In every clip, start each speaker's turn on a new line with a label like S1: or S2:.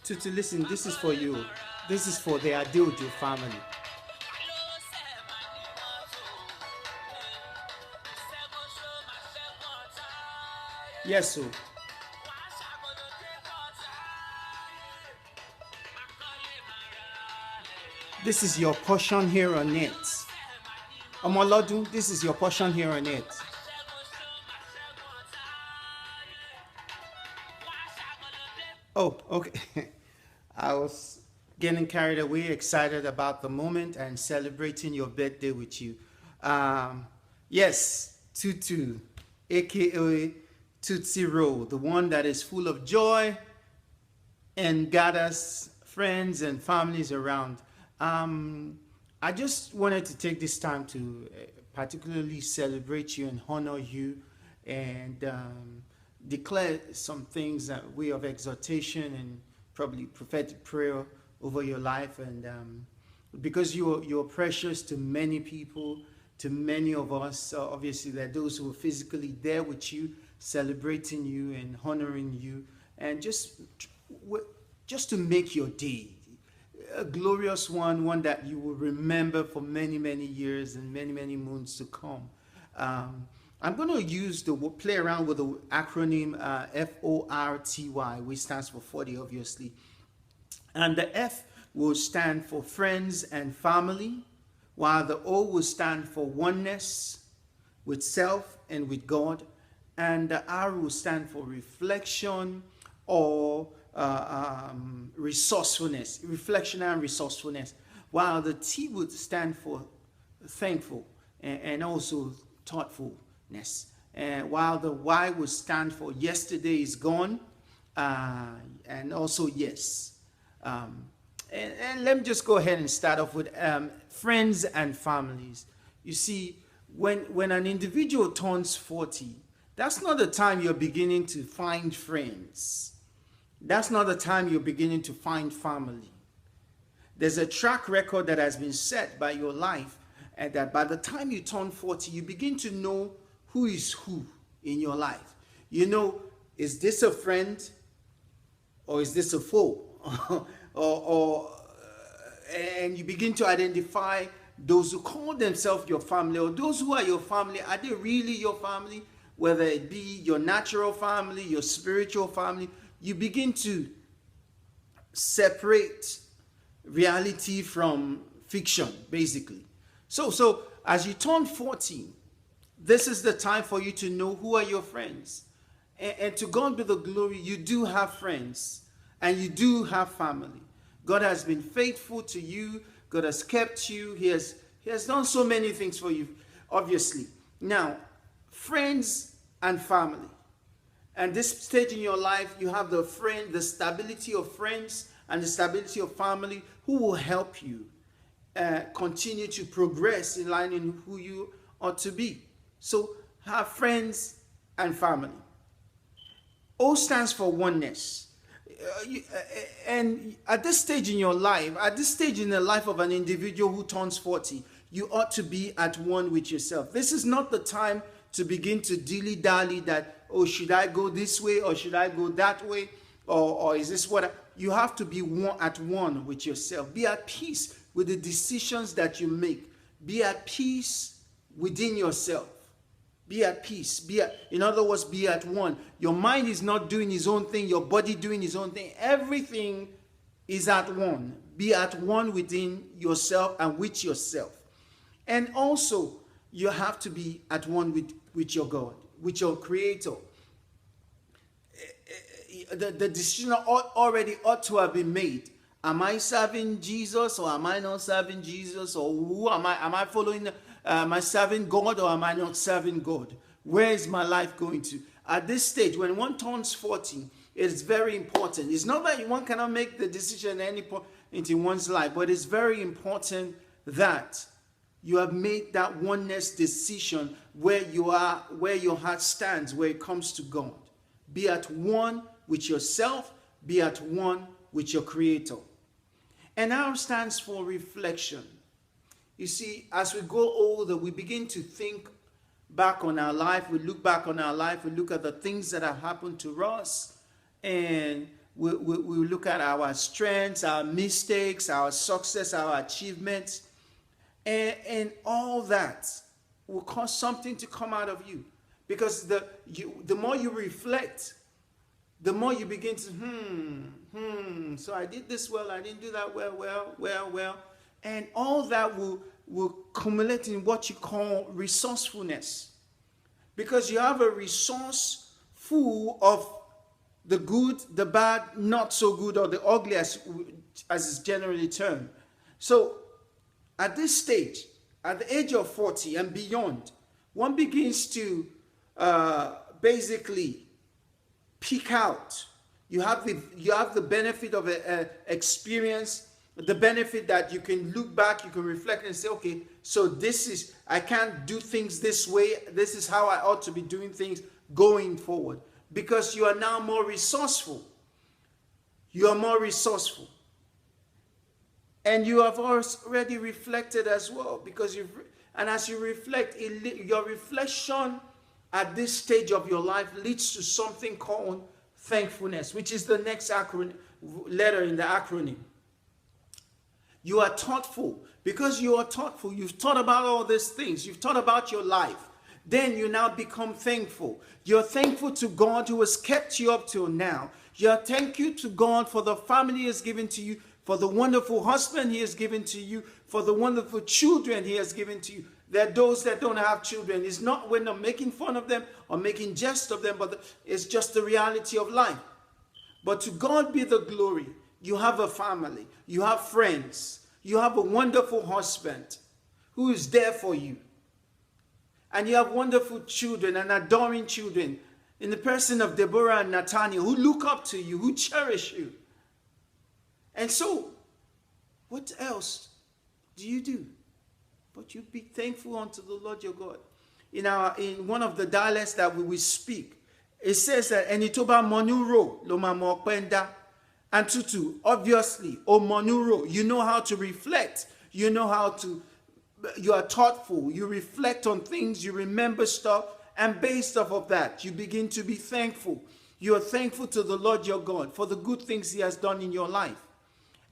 S1: To listen, this is for you. This is for the Adeojo family. Yes, so this is your portion here on it. Omolodun, this is your portion here on it. Oh, okay. I was getting carried away, excited about the moment and celebrating your birthday with you. Yes, Tutu, aka Tootsie Roll, the one that is full of joy and gathers friends and families around. I just wanted to take this time to particularly celebrate you and honor you and declare some things that way of exhortation and probably prophetic prayer over your life. And because you're precious to many people, to many of us, obviously there are those who are physically there with you, celebrating you and honoring you, and just to make your day a glorious one that you will remember for many, many years and many, many moons to come. I'm going to play around with the acronym FORTY, which stands for 40, obviously. And the F will stand for friends and family, while the O will stand for oneness with self and with God. And the R will stand for reflection or resourcefulness, reflection and resourcefulness, while the T would stand for thankful and also thoughtfulness, and while the Y would stand for yesterday is gone, and also yes. And let me just go ahead and start off with friends and families. You see, when an individual turns 40, that's not the time you're beginning to find friends. That's not the time you're beginning to find family. There's a track record that has been set by your life, and that by the time you turn 40, you begin to know who is who in your life. You know, is this a friend or is this a foe? And you begin to identify those who call themselves your family, or those who are your family. Are they really your family? Whether it be your natural family, your spiritual family, you begin to separate reality from fiction, basically. So as you turn 40, this is the time for you to know who are your friends. And to God be the glory, you do have friends and you do have family. God has been faithful to you. God has kept you. He has done so many things for you, obviously. Now, friends and family. And this stage in your life, you have the stability of friends and the stability of family who will help you continue to progress in line in who you ought to be. So have friends and family. O stands for oneness. And at this stage in your life, at this stage in the life of an individual who turns 40, you ought to be at one with yourself. This is not the time to begin to dilly-dally that, oh, should I go this way or should I go that way? Or is this what you have to be at one with yourself. Be at peace with the decisions that you make. Be at peace within yourself. Be at peace. In other words, be at one. Your mind is not doing its own thing. Your body doing its own thing. Everything is at one. Be at one within yourself and with yourself. And also, you have to be at one with your God, with your Creator. The decision already ought to have been made. Am I serving Jesus or am I not serving Jesus? Or who am I? Am I following? Am I serving God or am I not serving God? Where is my life going to? At this stage, when one turns 40, it's very important. It's not that one cannot make the decision at any point in one's life, but it's very important that you have made that oneness decision where you are, where your heart stands, where it comes to God. Be at one with yourself, be at one with your Creator. And R stands for reflection. You see, as we grow older, we begin to think back on our life. We look back on our life. We look at the things that have happened to us. And We look at our strengths, our mistakes, our success, our achievements, and all that will cause something to come out of you. Because the more you reflect, the more you begin to, so I did this well, I didn't do that well. And all that will accumulate in what you call resourcefulness. Because you have a resource full of the good, the bad, not so good, or the ugly, as is generally termed. So at this stage, at the age of 40 and beyond, one begins to basically peak out. You have the benefit of experience, the benefit that you can look back, you can reflect and say, okay, so I can't do things this way. This is how I ought to be doing things going forward. Because you are now more resourceful. You are more resourceful. And you have already reflected as well. And as you reflect, your reflection at this stage of your life leads to something called thankfulness, which is the next letter in the acronym. You are thoughtful. Because you are thoughtful, you've thought about all these things. You've thought about your life. Then you now become thankful. You're thankful to God who has kept you up till now. You're thankful to God for the family He has given to you, for the wonderful husband He has given to you, for the wonderful children He has given to you. There are those that don't have children. We're not making fun of them or making jest of them, but it's just the reality of life. But to God be the glory. You have a family. You have friends. You have a wonderful husband who is there for you. And you have wonderful children and adoring children in the person of Deborah and Nathaniel who look up to you, who cherish you. And so, what else do you do? But you be thankful unto the Lord your God. In one of the dialects that we speak, it says that enitoba monuro loma mokpenda and tutu, obviously, o monuro, you know how to reflect. You are thoughtful. You reflect on things, you remember stuff, and based off of that, you begin to be thankful. You are thankful to the Lord your God for the good things He has done in your life.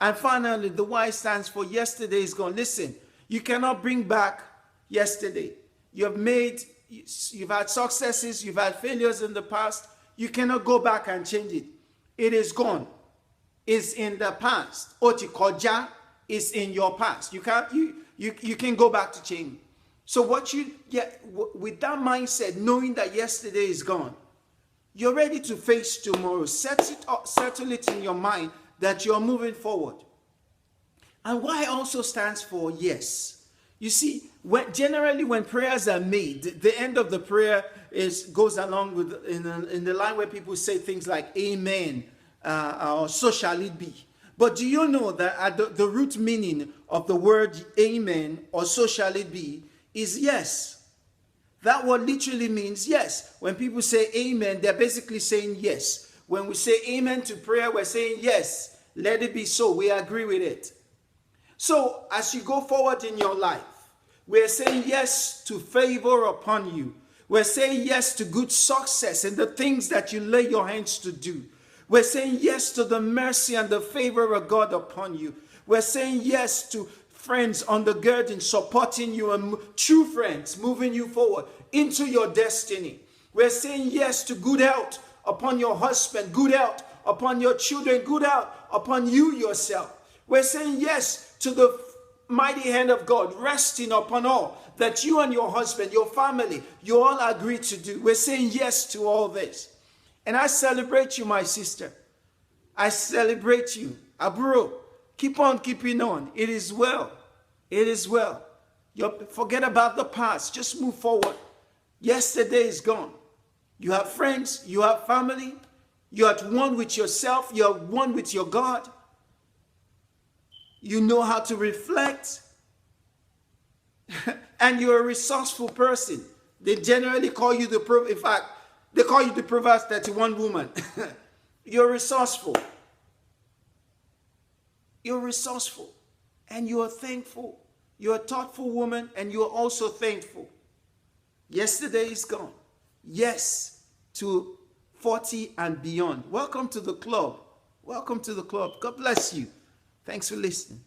S1: And finally, the Y stands for yesterday is gone. Listen, you cannot bring back yesterday. You've had successes, you've had failures in the past. You cannot go back and change it. It is gone. It's in the past. Otikoja is in your past. You can go back to change. So with that mindset, knowing that yesterday is gone, you're ready to face tomorrow. Settle it in your mind that you're moving forward. And Y also stands for yes. You see, generally when prayers are made, the end of the prayer goes along with in the line where people say things like amen or so shall it be. But do you know that the root meaning of the word amen or so shall it be is yes? That word literally means yes. When people say amen, they're basically saying yes. When we say amen to prayer, we're saying yes, let it be so. We agree with it. So as you go forward in your life, we're saying yes to favor upon you. We're saying yes to good success and the things that you lay your hands to do. We're saying yes to the mercy and the favor of God upon you. We're saying yes to friends undergirding, supporting you, and true friends moving you forward into your destiny. We're saying yes to good health upon your husband, good health upon your children, good health upon you yourself. We're saying yes to the mighty hand of God resting upon all that you and your husband, your family, you all agree to do. We're saying yes to all this. And I celebrate you, my sister. I celebrate you. Aburo, keep on keeping on. It is well. It is well. Forget about the past. Just move forward. Yesterday is gone. You have friends. You have family. You're at one with yourself. You're one with your God. You know how to reflect. And you're a resourceful person. They generally call you in fact, they call you the Proverbs 31 woman. You're resourceful. You're resourceful. And you're thankful. You're a thoughtful woman and you're also thankful. Yesterday is gone. Yes to 40 and beyond. Welcome to the club. Welcome to the club. God bless you. Thanks for listening.